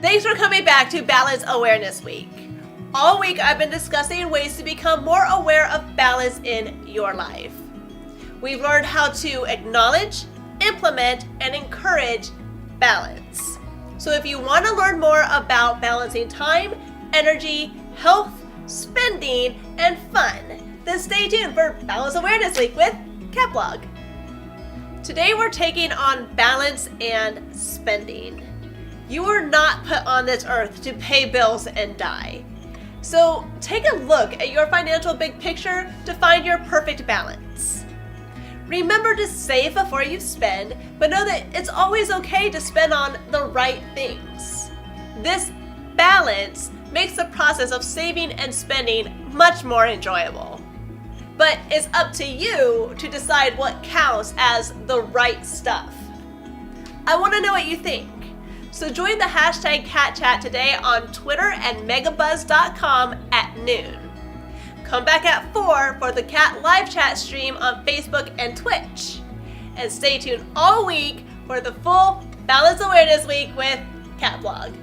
Thanks for coming back to Balance Awareness Week. All week I've been discussing ways to become more aware of balance in your life. We've learned how to acknowledge, implement, and encourage balance. So if you want to learn more about balancing time, energy, health, spending, and fun, then stay tuned for Balance Awareness Week with Catblog. Today we're taking on balance and spending. You are not put on this earth to pay bills and die. So take a look at your financial big picture to find your perfect balance. Remember to save before you spend, but know that it's always okay to spend on the right things. This balance makes the process of saving and spending much more enjoyable. But it's up to you to decide what counts as the right stuff. I want to know what you think. So join the hashtag CatChat today on Twitter and megabuzz.com at noon. Come back at 4 for the Cat live chat stream on Facebook and Twitch. And stay tuned all week for the full Balance Awareness Week with Catblog.